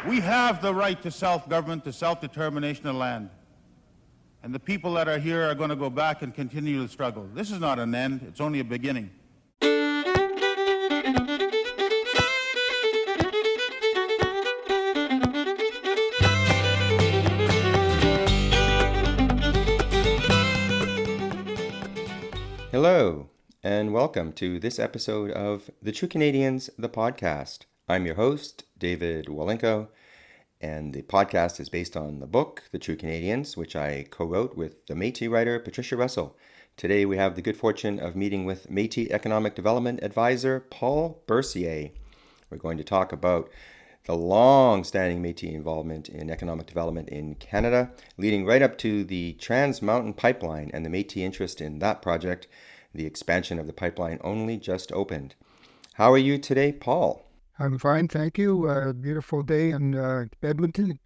We have the right to self-government, to self-determination of land. And the people that are here are going to go back and continue the struggle. This is not an end, it's only a beginning. Hello, and welcome to this episode of The True Canadians, the podcast. I'm your host, David Wylynko, and the podcast is based on the book, The True Canadians, which I co-wrote with the Métis writer, Patricia Russell. Today we have the good fortune of meeting with Métis Economic Development Advisor, Paul Bercier. We're going to talk about the long-standing Métis involvement in economic development in Canada, leading right up to the Trans Mountain Pipeline and the Métis interest in that project. The expansion of the pipeline only just opened. How are you today, Paul? I'm fine, thank you. Beautiful day in Edmonton.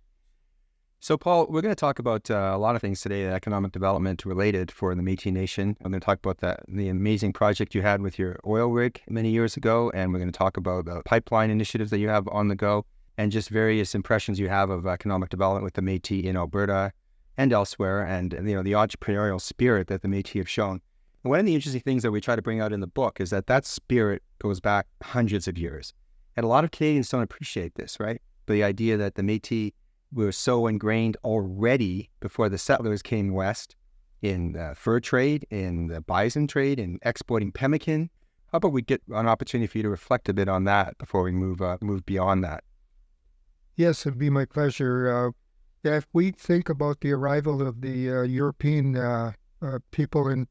So, Paul, we're going to talk about a lot of things today, economic development related for the Métis Nation. I'm going to talk about the amazing project you had with your oil rig many years ago, and we're going to talk about the pipeline initiatives that you have on the go, and just various impressions you have of economic development with the Métis in Alberta and elsewhere, and the entrepreneurial spirit that the Métis have shown. And one of the interesting things that we try to bring out in the book is that spirit goes back hundreds of years. And a lot of Canadians don't appreciate this, right? But the idea that the Métis were so ingrained already before the settlers came west in the fur trade, in the bison trade, in exporting pemmican. How about we get an opportunity for you to reflect a bit on that before we move beyond that? Yes, it'd be my pleasure. If we think about the arrival of the European people in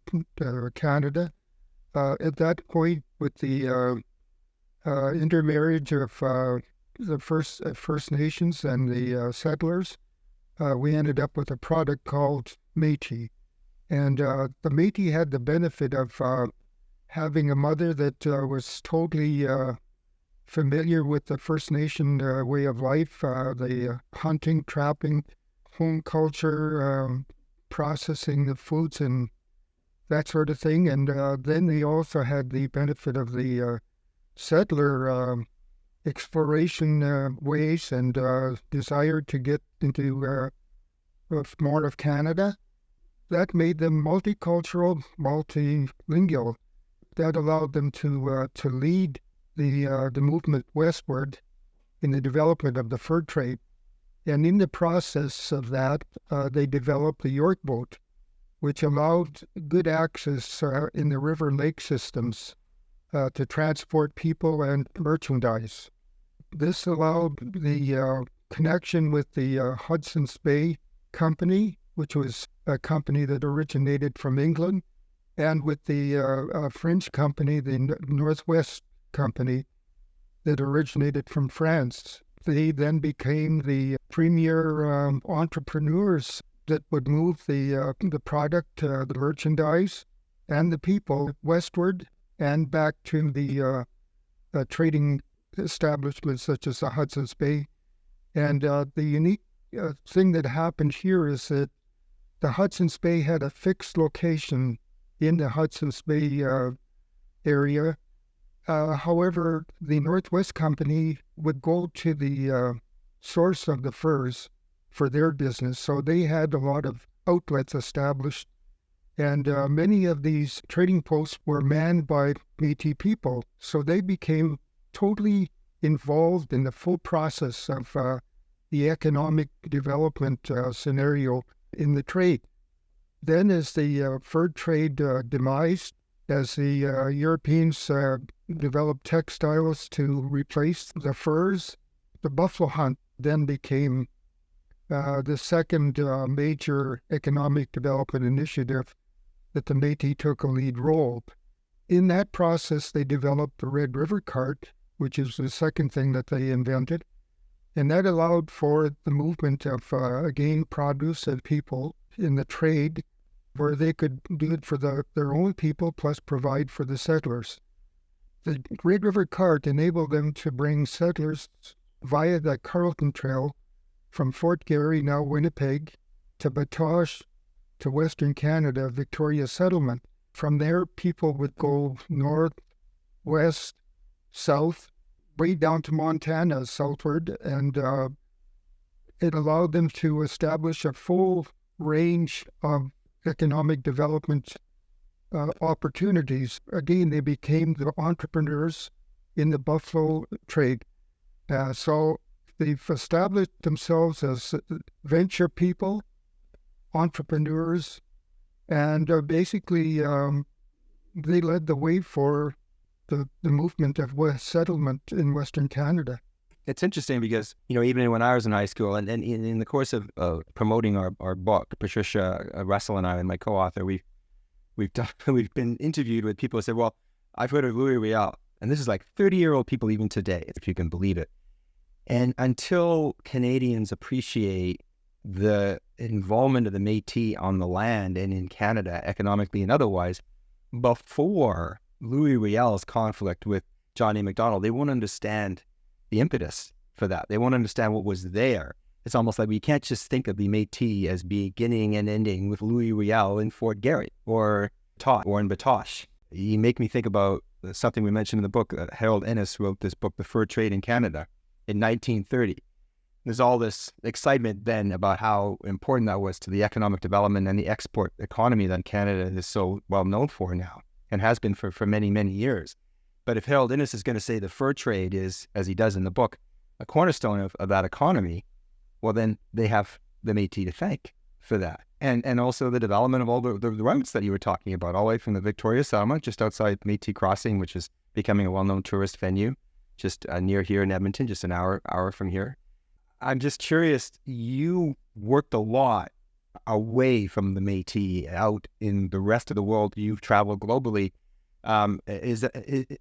Canada, at that point with the intermarriage of the First Nations and the settlers, we ended up with a product called Métis. And the Métis had the benefit of having a mother that was totally familiar with the First Nation way of life, the hunting, trapping, home culture, processing the foods and that sort of thing. And then they also had the benefit of the settler exploration ways and desire to get into more of Canada. That made them multicultural, multilingual. That allowed them to lead the movement westward in the development of the fur trade. And in the process of that, they developed the York boat, which allowed good access in the river lake systems to transport people and merchandise. This allowed the connection with the Hudson's Bay Company, which was a company that originated from England, and with the French company, the Northwest Company, that originated from France. They then became the premier entrepreneurs that would move the product, the merchandise, and the people westward and back to the trading establishments such as the Hudson's Bay. And the unique thing that happened here is that the Hudson's Bay had a fixed location in the Hudson's Bay area. However, the Northwest Company would go to the source of the furs for their business, so they had a lot of outlets established, and many of these trading posts were manned by Métis people, so they became totally involved in the full process of the economic development scenario in the trade. Then as the fur trade demised, as the Europeans developed textiles to replace the furs, the buffalo hunt then became the second major economic development initiative that the Métis took a lead role. In that process, they developed the Red River cart, which is the second thing that they invented, and that allowed for the movement of, again, produce and people in the trade, where they could do it for their own people plus provide for the settlers. The Red River cart enabled them to bring settlers via the Carleton Trail from Fort Garry, now Winnipeg, to Batoche, to Western Canada, Victoria Settlement. From there, people would go north, west, south, way down to Montana southward, and it allowed them to establish a full range of economic development opportunities. Again, they became the entrepreneurs in the buffalo trade. So they've established themselves as venture people, entrepreneurs, and basically they led the way for the movement of settlement in Western Canada. It's interesting because, even when I was in high school and in the course of promoting our book, Patricia Russell and I and my co-author, we've been interviewed with people who said, well, I've heard of Louis Riel. And this is like 30-year-old people even today, if you can believe it. And until Canadians appreciate the involvement of the Métis on the land and in Canada, economically and otherwise, before Louis Riel's conflict with John A. Macdonald, they won't understand the impetus for that. They won't understand what was there. It's almost like we can't just think of the Métis as beginning and ending with Louis Riel in Fort Garry or in Batoche. You make me think about something we mentioned in the book. Harold Innis wrote this book, The Fur Trade in Canada, in 1930. There's all this excitement then about how important that was to the economic development and the export economy that Canada is so well known for now and has been for many, many years. But if Harold Innis is going to say the fur trade is, as he does in the book, a cornerstone of that economy, well, then they have the Métis to thank for that. And also the development of all the routes that you were talking about, all the way from the Victoria settlement, just outside Métis Crossing, which is becoming a well-known tourist venue, just near here in Edmonton, just an hour from here. I'm just curious, you worked a lot away from the Métis out in the rest of the world. You've traveled globally.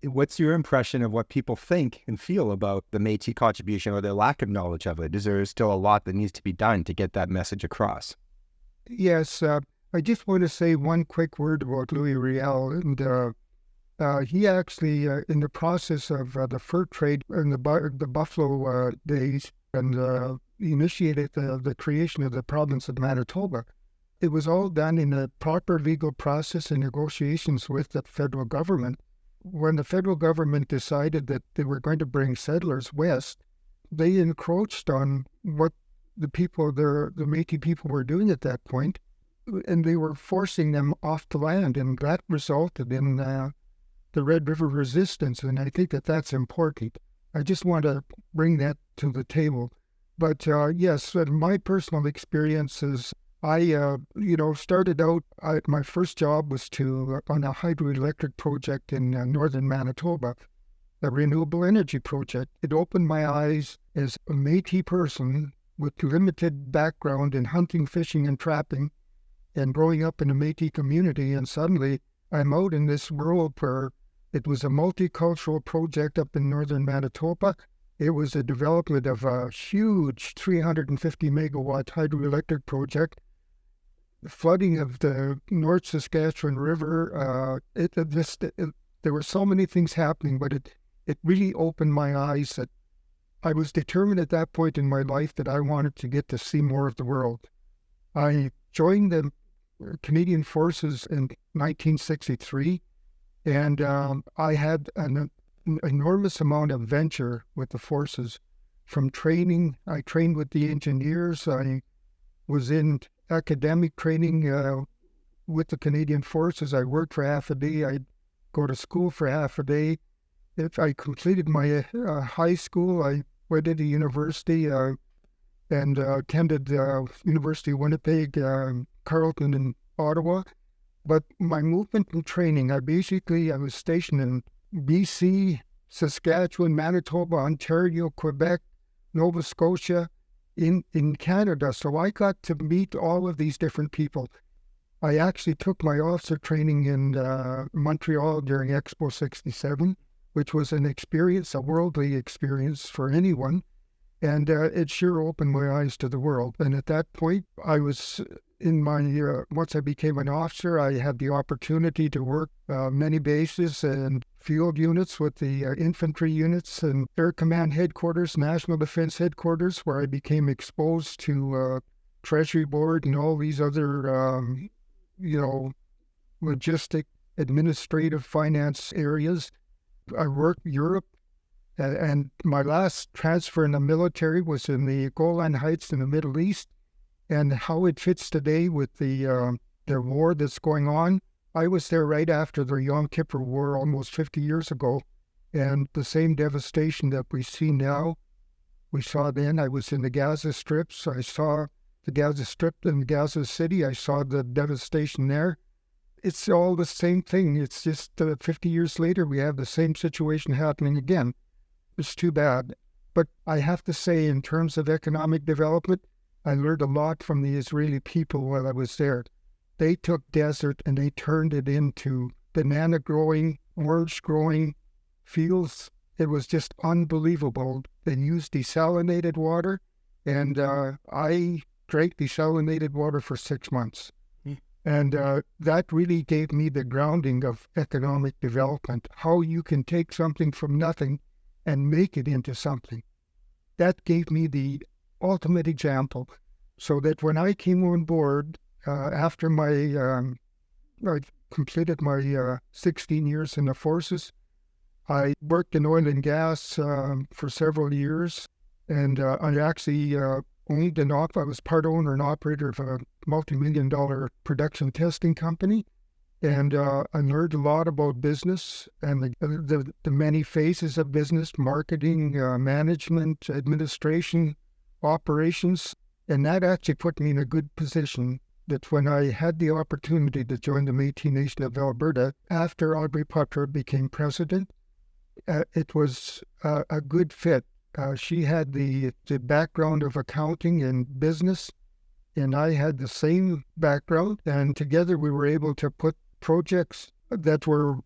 What's your impression of what people think and feel about the Métis contribution or their lack of knowledge of it? Is there still a lot that needs to be done to get that message across? Yes, I just want to say one quick word about Louis Riel. And he actually, in the process of the fur trade in the buffalo days, and initiated the creation of the province of Manitoba. It was all done in a proper legal process and negotiations with the federal government. When the federal government decided that they were going to bring settlers west, they encroached on what the Métis people were doing at that point, and they were forcing them off the land, and that resulted in the Red River Resistance, and I think that that's important. I just want to bring that to the table. But yes, my personal experiences, I started out, my first job was on a hydroelectric project in northern Manitoba, a renewable energy project. It opened my eyes as a Métis person with limited background in hunting, fishing, and trapping, and growing up in a Métis community, and suddenly I'm out in this world where it was a multicultural project up in northern Manitoba. It was a development of a huge 350 megawatt hydroelectric project. The flooding of the North Saskatchewan River, there were so many things happening, but it really opened my eyes that I was determined at that point in my life that I wanted to get to see more of the world. I joined the Canadian Forces in 1963. And I had an enormous amount of venture with the forces. From training, I trained with the engineers. I was in academic training with the Canadian Forces. I worked for half a day. I'd go to school for half a day. If I completed my high school, I went into university and attended University of Winnipeg, Carleton, and Ottawa. But my movement and training, I was stationed in BC, Saskatchewan, Manitoba, Ontario, Quebec, Nova Scotia, in Canada. So I got to meet all of these different people. I actually took my officer training in Montreal during Expo 67, which was an experience, a worldly experience for anyone. And it sure opened my eyes to the world. And at that point, I was once I became an officer, I had the opportunity to work many bases and field units with the infantry units and Air Command Headquarters, National Defense Headquarters, where I became exposed to Treasury Board and all these other, logistic, administrative, finance areas. I worked Europe, And my last transfer in the military was in the Golan Heights in the Middle East, and how it fits today with the war that's going on. I was there right after the Yom Kippur War almost 50 years ago, and the same devastation that we see now, we saw then. I was in the Gaza Strips. I saw the Gaza Strip in Gaza City. I saw the devastation there. It's all the same thing. It's just 50 years later, we have the same situation happening again. It's too bad. But I have to say, in terms of economic development, I learned a lot from the Israeli people while I was there. They took desert and they turned it into banana growing, orange growing fields. It was just unbelievable. They used desalinated water, and I drank desalinated water for 6 months. And that really gave me the grounding of economic development, how you can take something from nothing and make it into something. That gave me the ultimate example, so that when I came on board, after I completed my 16 years in the forces, I worked in oil and gas for several years, and I actually owned I was part owner and operator of a multi-million-dollar production testing company, and I learned a lot about business and the many phases of business: marketing, management, administration, operations, and that actually put me in a good position. That when I had the opportunity to join the Métis Nation of Alberta after Audrey Putler became president, it was a good fit. She had the background of accounting and business, and I had the same background, and together we were able to put projects that were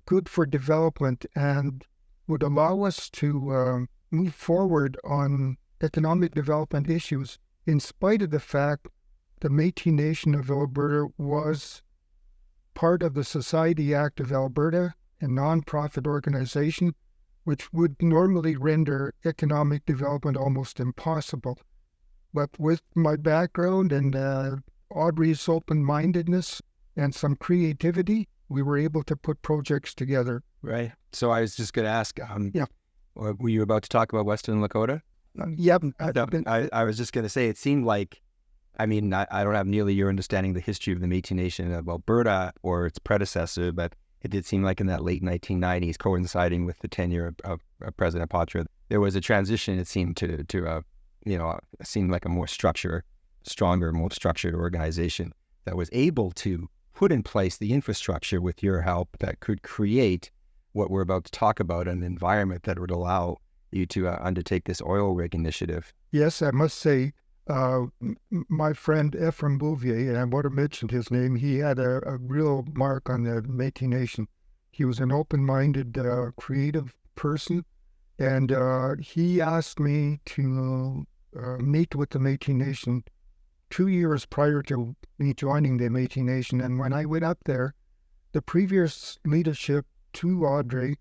good for development and would allow us to move forward on economic development issues, in spite of the fact the Métis Nation of Alberta was part of the Society Act of Alberta, a non-profit organization, which would normally render economic development almost impossible. But with my background and Audrey's open-mindedness and some creativity, we were able to put projects together. Right. So I was just going to ask, were you about to talk about Western Lakota? Yep. I was just going to say, it seemed like, I mean, I don't have nearly your understanding of the history of the Métis Nation of Alberta or its predecessor, but it did seem like in that late 1990s, coinciding with the tenure of President Patra, there was a transition, it seemed, to it seemed like a more stronger, more structured organization that was able to put in place the infrastructure with your help that could create what we're about to talk about, an environment that would allow you to undertake this oil rig initiative. Yes, I must say, my friend Ephraim Bouvier, and I would have mentioned his name, he had a real mark on the Métis Nation. He was an open-minded, creative person, and he asked me to meet with the Métis Nation 2 years prior to me joining the Métis Nation. And when I went up there, the previous leadership to Audrey,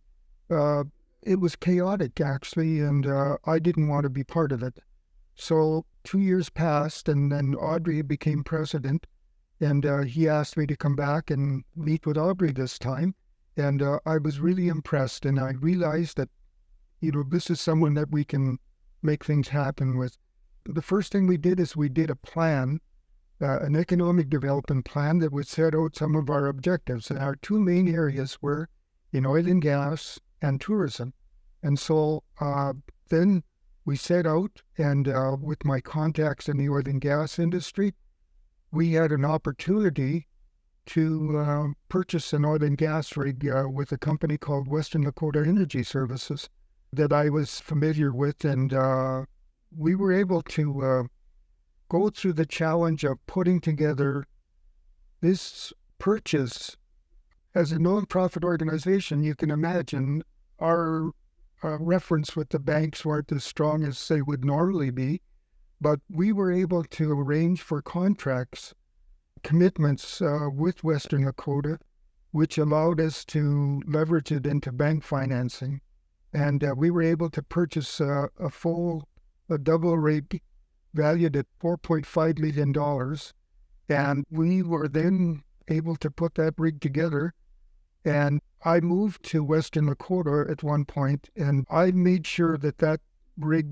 it was chaotic, actually, and I didn't want to be part of it. So 2 years passed, and then Audrey became president, and he asked me to come back and meet with Audrey this time. And I was really impressed, and I realized that, this is someone that we can make things happen with. The first thing we did is we did a plan, an economic development plan that would set out some of our objectives. And our two main areas were in oil and gas and tourism. And so then we set out, and with my contacts in the oil and gas industry, we had an opportunity to purchase an oil and gas rig with a company called Western Lakota Energy Services that I was familiar with. And we were able to go through the challenge of putting together this purchase. As a nonprofit organization, you can imagine our reference with the banks weren't as strong as they would normally be, but we were able to arrange for contracts, commitments with Western Lakota, which allowed us to leverage it into bank financing. And we were able to purchase a double rig valued at $4.5 million. And we were then able to put that rig together And I moved to Western Lakota at one point, and I made sure that that rig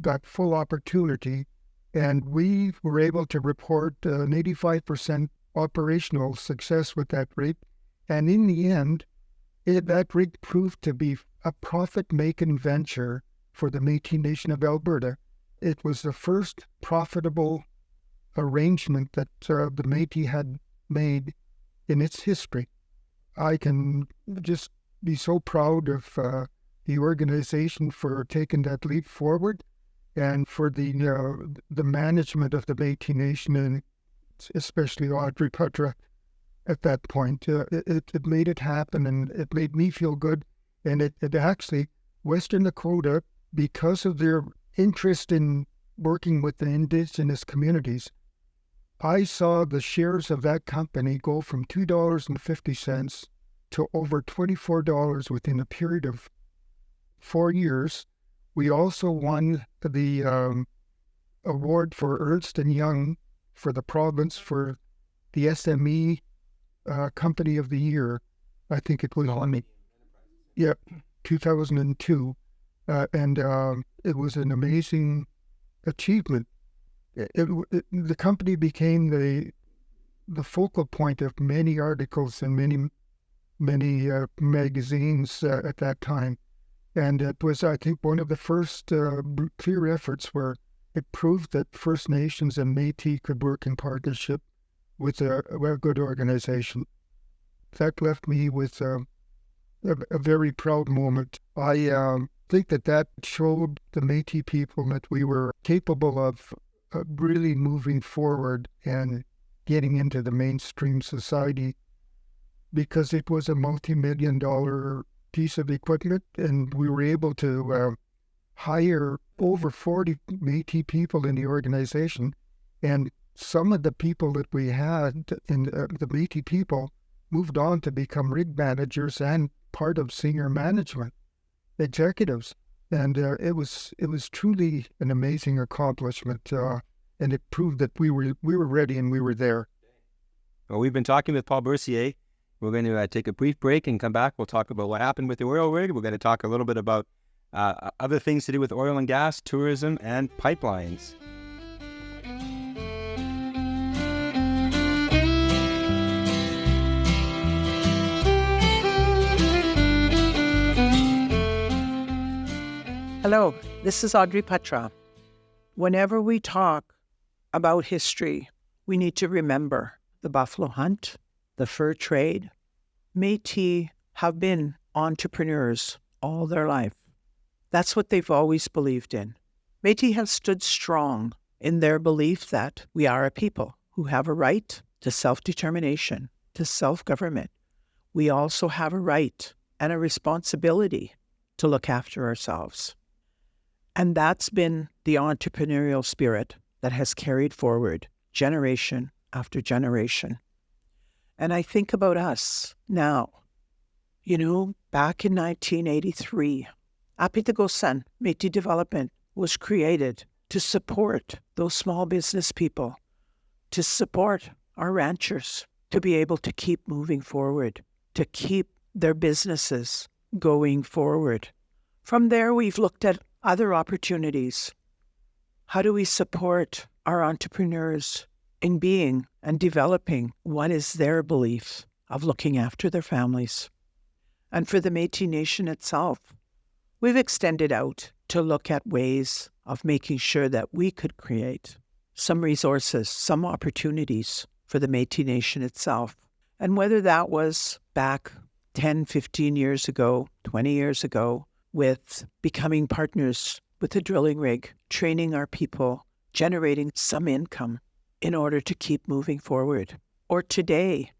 got full opportunity, and we were able to report an 85% operational success with that rig. And in the end, that rig proved to be a profit-making venture for the Métis Nation of Alberta. It was the first profitable arrangement that the Métis had made in its history. I can just be so proud of the organization for taking that leap forward, and for the management of the Métis Nation, and especially Audrey Putra at that point. It made it happen, and it made me feel good. And it actually, Western Dakota, because of their interest in working with the Indigenous communities, I saw the shares of that company go from $2.50 to over $24 within a period of 4 years. We also won the award for Ernst & Young for the province for the SME Company of the Year. I think it was 2002. And it was an amazing achievement. The company became the focal point of many articles and many magazines at that time. And it was, I think, one of the first clear efforts where it proved that First Nations and Métis could work in partnership with a good organization. That left me with a very proud moment. I think that showed the Métis people that we were capable of really moving forward and getting into the mainstream society, because it was a multi-million-dollar piece of equipment, and we were able to hire over 40 Métis people in the organization. And some of the people that we had in the Métis people moved on to become rig managers and part of senior management executives. And it was truly an amazing accomplishment, and it proved that we were ready and we were there. Well, we've been talking with Paul Bercier. We're going to take a brief break and come back. We'll talk about what happened with the oil rig. We're going to talk a little bit about other things to do with oil and gas, tourism, and pipelines. Hello, this is Audrey Putra. Whenever we talk about history, we need to remember the buffalo hunt, the fur trade. Métis have been entrepreneurs all their life. That's what they've always believed in. Métis have stood strong in their belief that we are a people who have a right to self-determination, to self-government. We also have a right and a responsibility to look after ourselves. And that's been the entrepreneurial spirit that has carried forward generation after generation. And I think about us now. Back in 1983, Apitagosan Métis Development was created to support those small business people, to support our ranchers, to be able to keep moving forward, to keep their businesses going forward. From there, we've looked at other opportunities. How do we support our entrepreneurs in being and developing what is their belief of looking after their families? And for the Métis Nation itself, we've extended out to look at ways of making sure that we could create some resources, some opportunities for the Métis Nation itself. And whether that was back 10, 15 years ago, 20 years ago, with becoming partners with a drilling rig, training our people, generating some income in order to keep moving forward. Or today,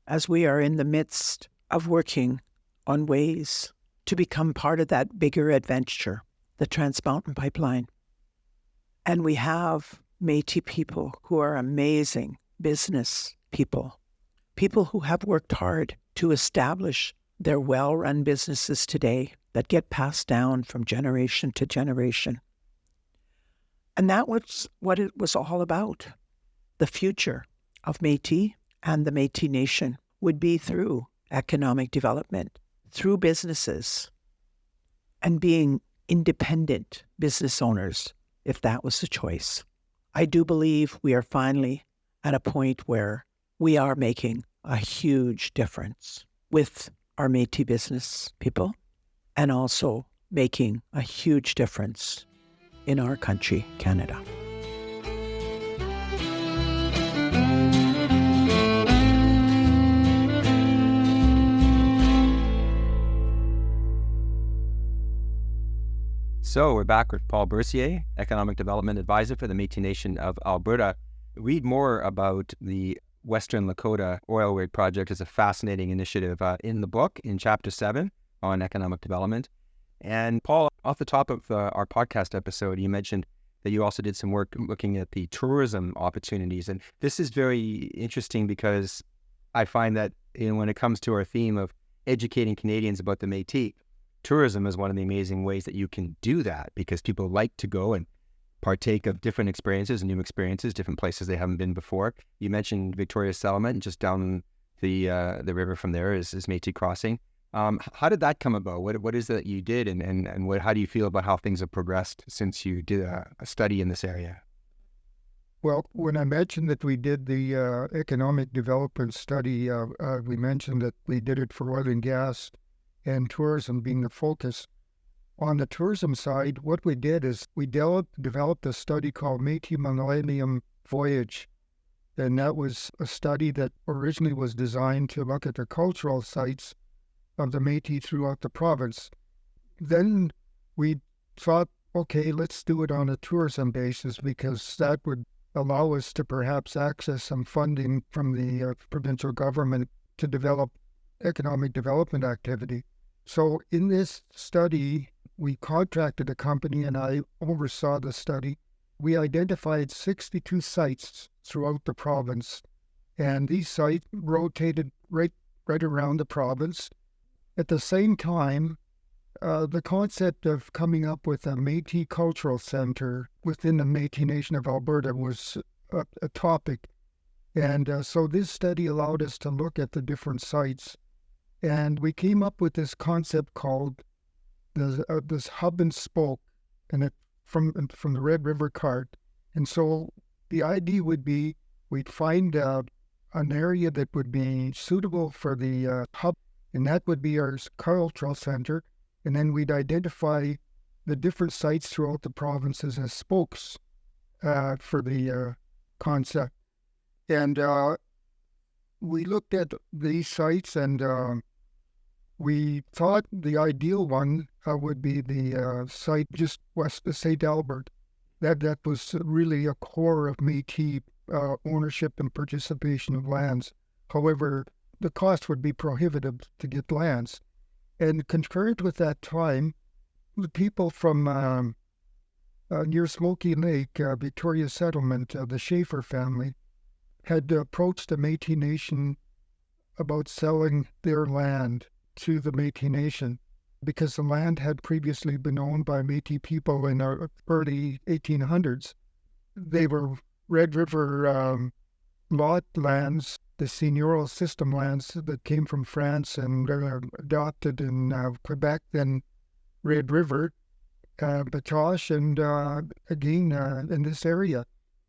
as we are in the midst of working on ways to become part of that bigger adventure, the Trans Mountain Pipeline. And we have Métis people who are amazing business people who have worked hard to establish their well-run businesses today that get passed down from generation to generation. And that was what it was all about. The future of Métis and the Métis Nation would be through economic development through businesses and being independent business owners, if that was the choice. I do believe we are finally at a point where we are making a huge difference with our Métis business people and also making a huge difference in our country, Canada. So we're back with Paul Bercier, Economic Development Advisor for the Métis Nation of Alberta. Read more about the Western Lakota Oil Rig Project. It's a fascinating initiative in the book in Chapter 7 on economic development. And Paul, off the top of our podcast episode, you mentioned that you also did some work looking at the tourism opportunities. And this is very interesting because I find that when it comes to our theme of educating Canadians about the Métis, tourism is one of the amazing ways that you can do that, because people like to go and partake of different experiences, new experiences, different places they haven't been before. You mentioned Victoria Settlement, and just down the river from there is Métis Crossing. How did that come about? What is it that you did, and how do you feel about how things have progressed since you did a study in this area? Well, when I mentioned that we did the economic development study, we mentioned that we did it for oil and gas and tourism being the focus. On the tourism side, what we did is we developed a study called Métis Millennium Voyage. And that was a study that originally was designed to look at the cultural sites of the Métis throughout the province. Then we thought, okay, let's do it on a tourism basis, because that would allow us to perhaps access some funding from the provincial government to develop economic development activity. So in this study, we contracted a company and I oversaw the study. We identified 62 sites throughout the province, and these sites rotated right around the province. At the same time, the concept of coming up with a Métis Cultural Centre within the Métis Nation of Alberta was a topic. And so this study allowed us to look at the different sites. And we came up with this concept called this hub and spoke, and it from the Red River cart. And so the idea would be we'd find an area that would be suitable for the hub, and that would be our cultural center. And then we'd identify the different sites throughout the provinces as spokes for the concept. And we looked at these sites, and we thought the ideal one would be the site just west of St. Albert. That was really a core of Métis ownership and participation of lands. However, the cost would be prohibitive to get lands. And concurrent with that time, the people from near Smoky Lake, Victoria Settlement, the Schaefer family, had approached the Métis Nation about selling their land to the Métis Nation, because the land had previously been owned by Métis people in the early 1800s. They were Red River lot lands, the seigneurial system lands that came from France and adopted in Quebec, then Red River, Batoche, and again in this area.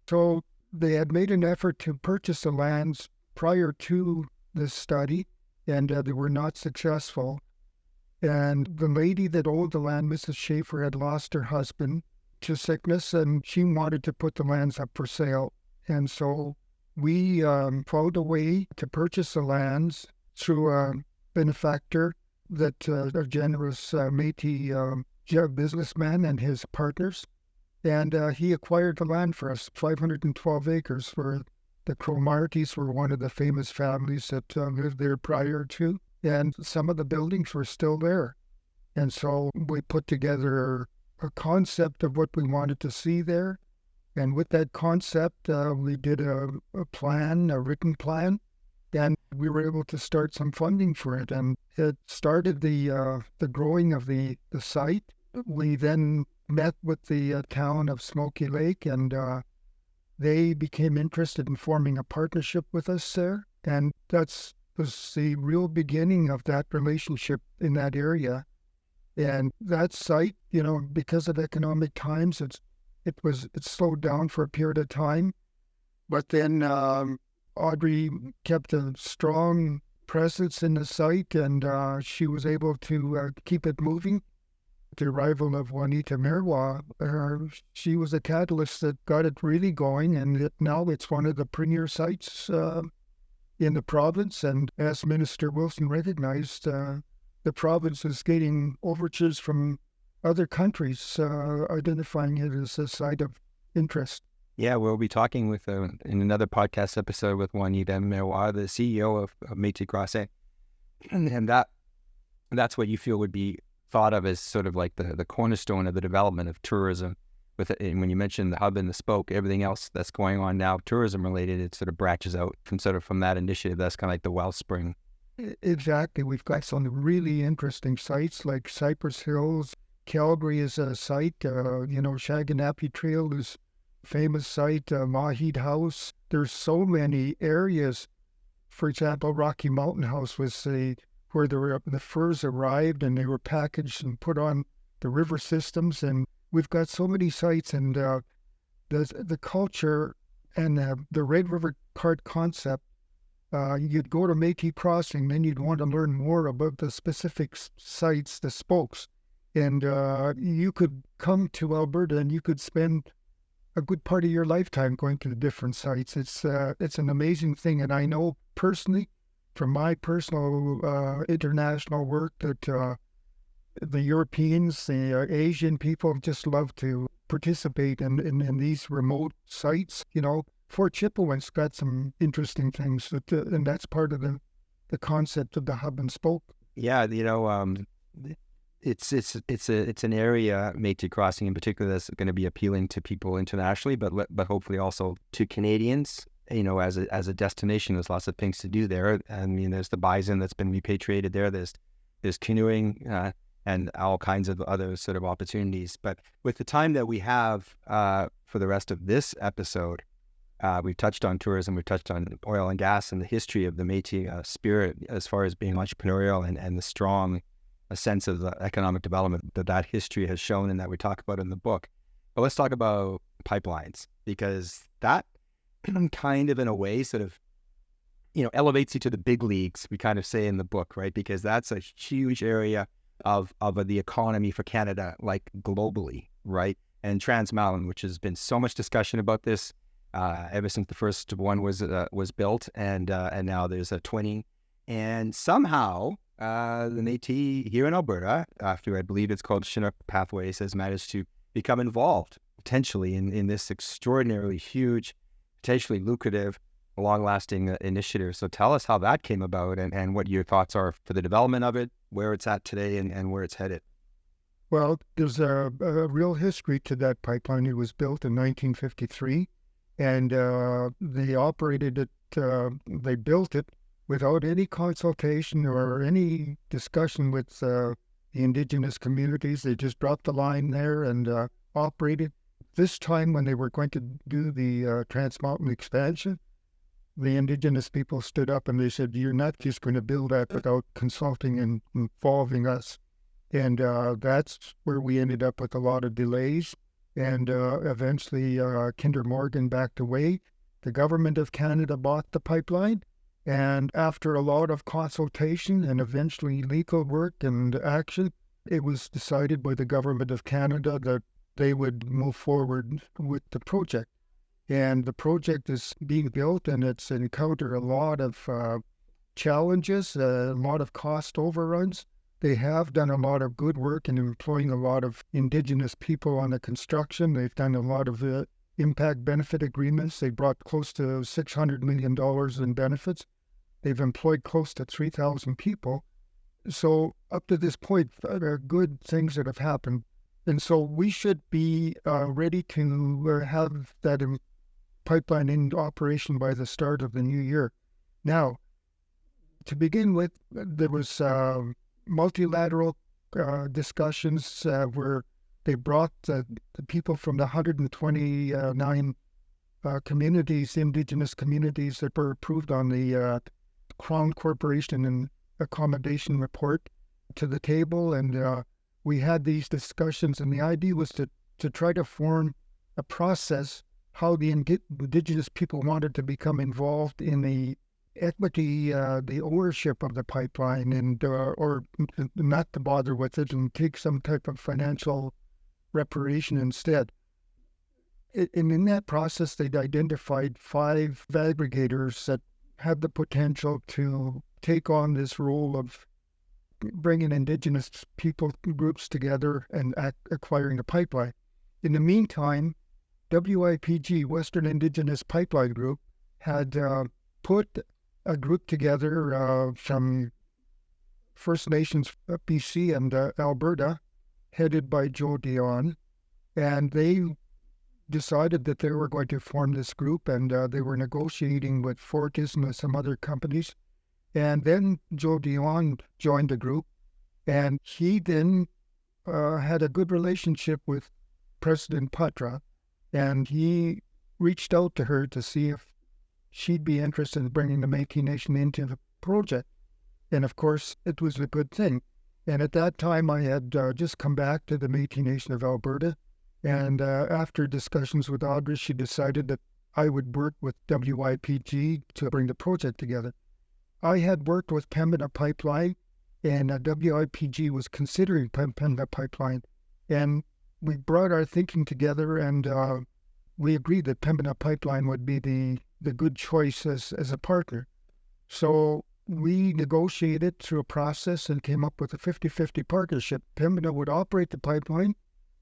So they had made an effort to purchase the lands prior to this study, and they were not successful. And the lady that owned the land, Mrs. Schaefer, had lost her husband to sickness, and she wanted to put the lands up for sale. And so we found a way to purchase the lands through a benefactor, that a generous Métis businessman and his partners. And he acquired the land for us, 512 acres, for the Cromartys were one of the famous families that lived there prior to. And some of the buildings were still there. And so we put together a concept of what we wanted to see there. And with that concept, we did a written plan, and we were able to start some funding for it. And it started the growing of the site. We then met with the town of Smoky Lake, and they became interested in forming a partnership with us there. And that's was the real beginning of that relationship in that area. And that site, because of economic times, it slowed down for a period of time. But then Audrey kept a strong presence in the site, and she was able to keep it moving. The arrival of Juanita Merwa, she was a catalyst that got it really going, and now it's one of the premier sites in the province. And as Minister Wilson recognized, the province is getting overtures from other countries identifying it as a site of interest. Yeah, we'll be talking with in another podcast episode with Juanita Merwa, the CEO of Métis Grasse, and that's what you feel would be thought of as sort of like the cornerstone of the development of tourism. And when you mentioned the hub and the spoke, everything else that's going on now, tourism related, it sort of branches out from that initiative. That's kind of like the wellspring. Exactly. We've got some really interesting sites like Cypress Hills. Calgary is a site. Shaganappy Trail is a famous site. Maheed House. There's so many areas. For example, Rocky Mountain House was where the furs arrived and they were packaged and put on the river systems. And we've got so many sites, and the culture and the Red River cart concept. You'd go to Métis Crossing, then you'd want to learn more about the specific sites, the spokes. And you could come to Alberta and you could spend a good part of your lifetime going to the different sites. It's an amazing thing. And I know personally, from my personal international work, that the Europeans, the Asian people just love to participate in these remote sites. Fort Chippewa's got some interesting things, and that's part of the concept of the hub and spoke. Yeah, it's an area, Métis Crossing in particular, that's going to be appealing to people internationally, but hopefully also to Canadians. As a destination, there's lots of things to do there. There's the bison that's been repatriated there. There's canoeing and all kinds of other sort of opportunities. But with the time that we have for the rest of this episode, we've touched on tourism, we've touched on oil and gas and the history of the Métis spirit as far as being entrepreneurial and the strong sense of the economic development that history has shown and that we talk about in the book. But let's talk about pipelines, because that kind of in a way sort of, elevates you to the big leagues, we kind of say in the book, right? Because that's a huge area of the economy for Canada, like globally, right? And Trans Mountain, which has been so much discussion about this ever since the first one was built, and now there's a twinning, and somehow the Métis here in Alberta, after I believe it's called Chinook Pathways, has managed to become involved potentially in this extraordinarily huge, potentially lucrative, long-lasting initiative. So tell us how that came about and what your thoughts are for the development of it, where it's at today, and where it's headed. Well, there's a real history to that pipeline. It was built in 1953, and they operated it, they built it without any consultation or any discussion with the Indigenous communities. They just dropped the line there and operated. This time when they were going to do the Trans Mountain expansion, the Indigenous people stood up and they said, "You're not just going to build that without consulting and involving us." And that's where we ended up with a lot of delays. And eventually Kinder Morgan backed away. The government of Canada bought the pipeline. And after a lot of consultation and eventually legal work and action, it was decided by the government of Canada that they would move forward with the project. And the project is being built, and it's encountered a lot of challenges, a lot of cost overruns. They have done a lot of good work in employing a lot of Indigenous people on the construction. They've done a lot of impact benefit agreements. They brought close to $600 million in benefits. They've employed close to 3,000 people. So up to this point, there are good things that have happened. And so we should be ready to have that pipeline in operation by the start of the new year. Now, to begin with, there was multilateral discussions where they brought the people from the 129 communities, Indigenous communities that were approved on the Crown Corporation and Accommodation report to the table, and we had these discussions, and the idea was to try to form a process how the Indigenous people wanted to become involved in the equity, the ownership of the pipeline, and or not to bother with it and take some type of financial reparation instead. And in that process, they'd identified 5 aggregators that had the potential to take on this role of bringing Indigenous people groups together and acquiring the pipeline. In the meantime, WIPG, Western Indigenous Pipeline Group, had put a group together from First Nations BC and Alberta, headed by Joe Dion, and they decided that they were going to form this group, and they were negotiating with Fortis and some other companies. And then Joe Dion joined the group, and he then had a good relationship with President Patra, and he reached out to her to see if she'd be interested in bringing the Métis Nation into the project. And of course, it was a good thing. And at that time, I had just come back to the Métis Nation of Alberta, and after discussions with Audrey, she decided that I would work with WIPG to bring the project together. I had worked with Pembina Pipeline, and WIPG was considering Pembina Pipeline. And we brought our thinking together, and we agreed that Pembina Pipeline would be the good choice as a partner. So we negotiated through a process and came up with a 50-50 partnership. Pembina would operate the pipeline,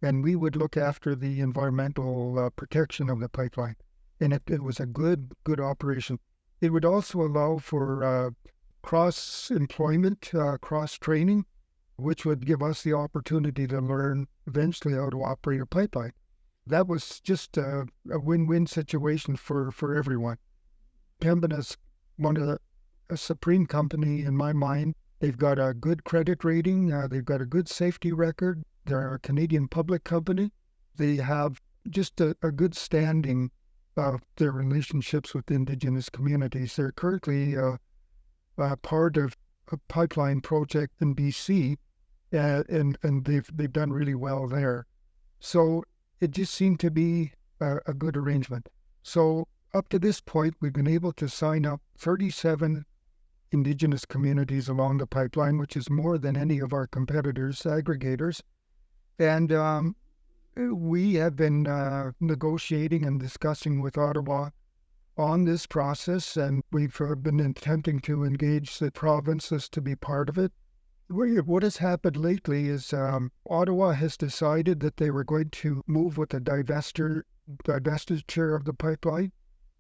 and we would look after the environmental protection of the pipeline. And it was a good operation. It would also allow for cross-employment, cross-training, which would give us the opportunity to learn eventually how to operate a pipeline. That was just a win-win situation for everyone. Pembina's a supreme company in my mind. They've got a good credit rating. They've got a good safety record. They're a Canadian public company. They have just a good standing of their relationships with Indigenous communities. They're currently part of a pipeline project in BC, and they've done really well there. So it just seemed to be a good arrangement. So up to this point, we've been able to sign up 37 Indigenous communities along the pipeline, which is more than any of our competitors, aggregators. And we have been negotiating and discussing with Ottawa on this process, and we've been attempting to engage the provinces to be part of it. What has happened lately is Ottawa has decided that they were going to move with the divestiture of the pipeline,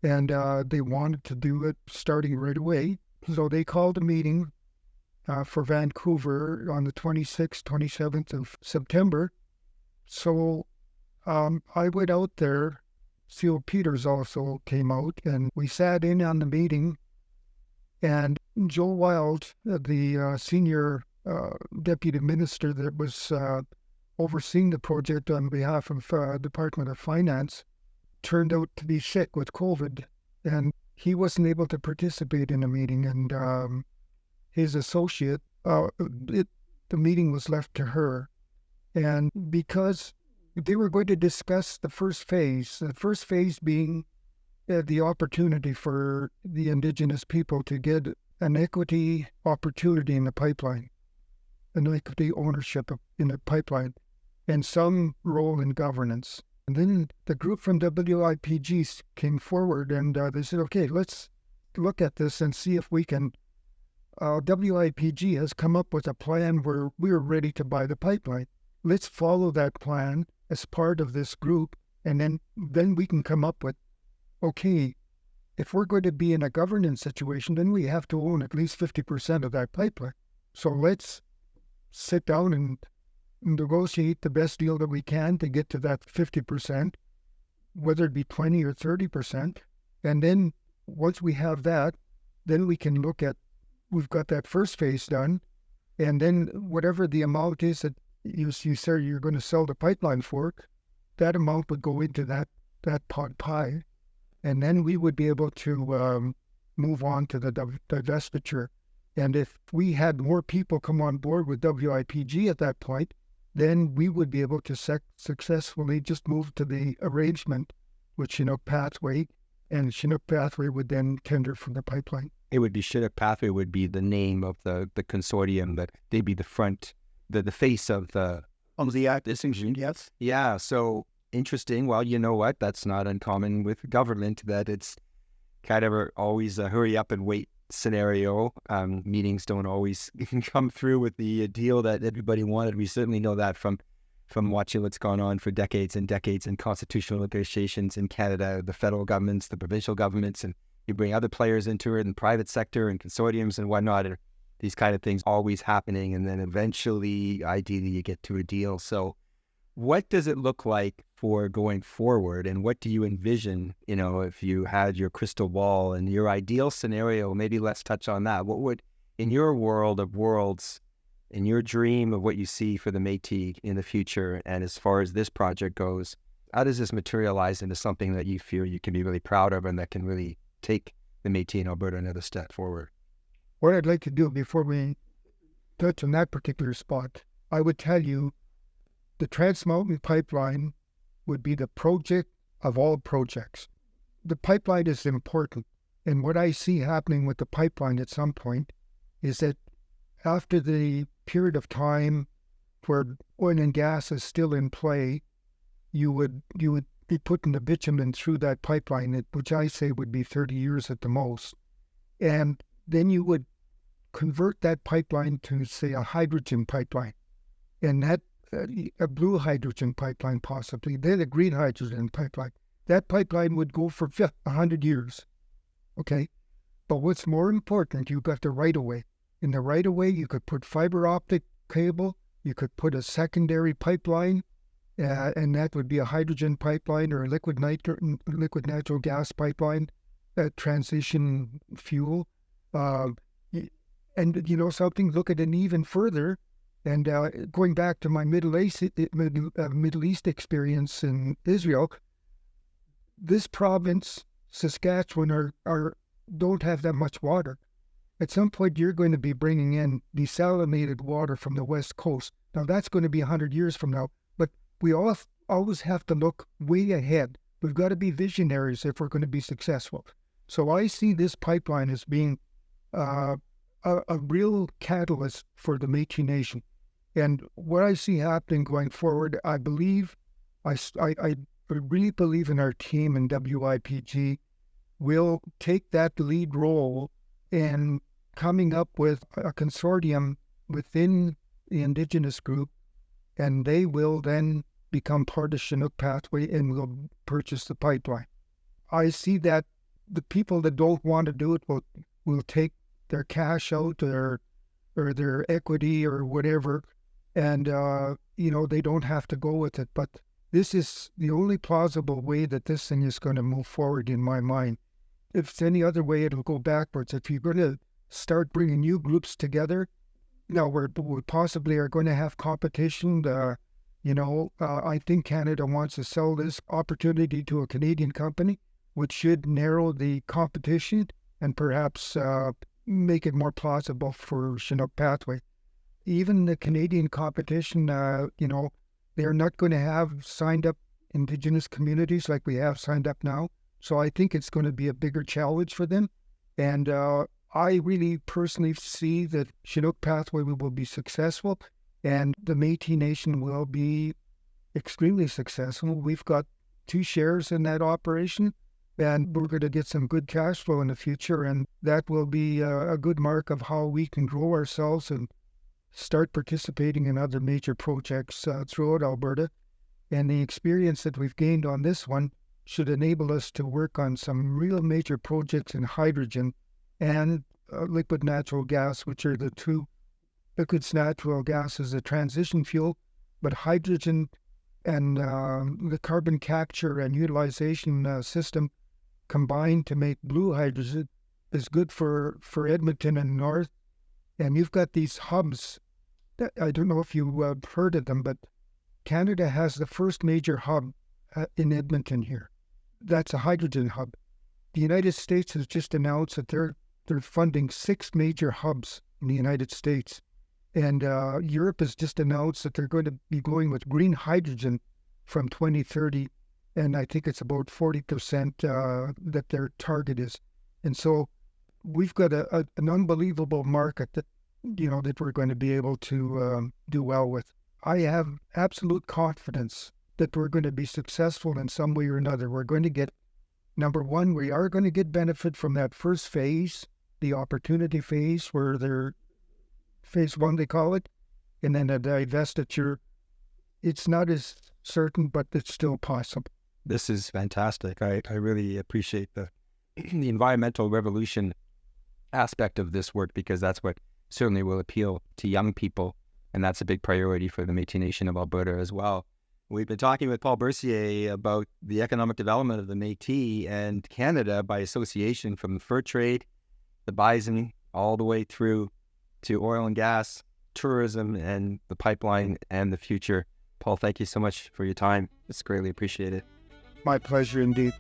and they wanted to do it starting right away. So they called a meeting for Vancouver on the 26th, 27th of September. So I went out there. Seal Peters also came out, and we sat in on the meeting. And Joe Wild, the senior deputy minister that was overseeing the project on behalf of Department of Finance, turned out to be sick with COVID, and he wasn't able to participate in the meeting. And his associate, the meeting was left to her. And because they were going to discuss the first phase being the opportunity for the Indigenous people to get an equity opportunity in the pipeline, an equity ownership in the pipeline, and some role in governance. And then the group from WIPG came forward, and they said, okay, let's look at this and see if we can. WIPG has come up with a plan where we're ready to buy the pipeline. Let's follow that plan as part of this group, and then we can come up with, okay, if we're going to be in a governance situation, then we have to own at least 50% of that pipeline. So let's sit down and negotiate the best deal that we can to get to that 50%, whether it be 20 or 30%. And then once we have that, then we can look at, we've got that first phase done, and then whatever the amount is that you say you're going to sell the pipeline for, that amount would go into that pot pie. And then we would be able to move on to the divestiture. And if we had more people come on board with WIPG at that point, then we would be able to successfully just move to the arrangement with Chinook Pathway, and Chinook Pathway would then tender for the pipeline. It would be Chinook Pathway would be the name of the consortium, that they'd be the front, the face of the decision, yes. Yeah, so interesting. Well, you know what? That's not uncommon with government, that it's kind of always a hurry up and wait scenario. Meetings don't always come through with the deal that everybody wanted. We certainly know that from watching what's gone on for decades and decades in constitutional negotiations in Canada, the federal governments, the provincial governments, and you bring other players into it, and private sector and consortiums and whatnot, and these kind of things always happening. And then eventually, ideally, you get to a deal. So what does it look like for going forward, and what do you envision, if you had your crystal ball and your ideal scenario? Maybe let's touch on that. What would, in your world of worlds, in your dream of what you see for the Métis in the future, and as far as this project goes, how does this materialize into something that you feel you can be really proud of and that can really take the Métis in Alberta another step forward? What I'd like to do before we touch on that particular spot, I would tell you the Trans Mountain Pipeline would be the project of all projects. The pipeline is important, and what I see happening with the pipeline at some point is that after the period of time where oil and gas is still in play, you would be putting the bitumen through that pipeline, which I say would be 30 years at the most. And then you would convert that pipeline to, say, a hydrogen pipeline, and that a blue hydrogen pipeline possibly, then a green hydrogen pipeline. That pipeline would go for 100 years, okay? But what's more important, you've got the right-of-way. In the right-of-way, you could put fiber optic cable, you could put a secondary pipeline, and that would be a hydrogen pipeline or a liquid natural gas pipeline, transition fuel. And something, look at it even further. And going back to my Middle East experience in Israel, this province, Saskatchewan, don't have that much water. At some point, you're going to be bringing in desalinated water from the West Coast. Now, that's going to be 100 years from now, but we always have to look way ahead. We've got to be visionaries if we're going to be successful. So I see this pipeline as being a real catalyst for the Métis Nation. And what I see happening going forward, I believe, I really believe in our team in WIPG will take that lead role in coming up with a consortium within the Indigenous group, and they will then become part of Chinook Pathway and will purchase the pipeline. I see that the people that don't want to do it will take their cash out or their equity or whatever, and they don't have to go with it. But this is the only plausible way that this thing is going to move forward in my mind. If it's any other way, it'll go backwards. If you're going to start bringing new groups together, we possibly are going to have competition. I think Canada wants to sell this opportunity to a Canadian company, which should narrow the competition and perhaps make it more plausible for Chinook Pathway. Even the Canadian competition, they're not going to have signed up Indigenous communities like we have signed up now. So I think it's going to be a bigger challenge for them. And I really personally see that Chinook Pathway will be successful and the Métis Nation will be extremely successful. We've got 2 shares in that operation, and we're going to get some good cash flow in the future. And that will be a good mark of how we can grow ourselves and start participating in other major projects throughout Alberta. And the experience that we've gained on this one should enable us to work on some real major projects in hydrogen and liquid natural gas, which are the 2. Liquid natural gas is a transition fuel, but hydrogen and the carbon capture and utilization system combined to make blue hydrogen is good for Edmonton and North. And you've got these hubs. I don't know if you've heard of them, but Canada has the first major hub in Edmonton here. That's a hydrogen hub. the United States has just announced that they're funding 6 major hubs in the United States. And Europe has just announced that they're going to be going with green hydrogen from 2030. And I think it's about 40% that their target is. And so we've got an unbelievable market that, that we're going to be able to do well with. I have absolute confidence that we're going to be successful in some way or another. We're going to get, number one, we are going to get benefit from that first phase, the opportunity phase, where they're phase one, they call it, and then a divestiture. It's not as certain, but it's still possible. This is fantastic. I really appreciate the environmental revolution aspect of this work, because that's what certainly will appeal to young people, and that's a big priority for the Métis Nation of Alberta as well. We've been talking with Paul Bercier about the economic development of the Métis and Canada by association, from the fur trade, the bison, all the way through to oil and gas, tourism, and the pipeline and the future. Paul, thank you so much for your time. It's greatly appreciated. My pleasure indeed.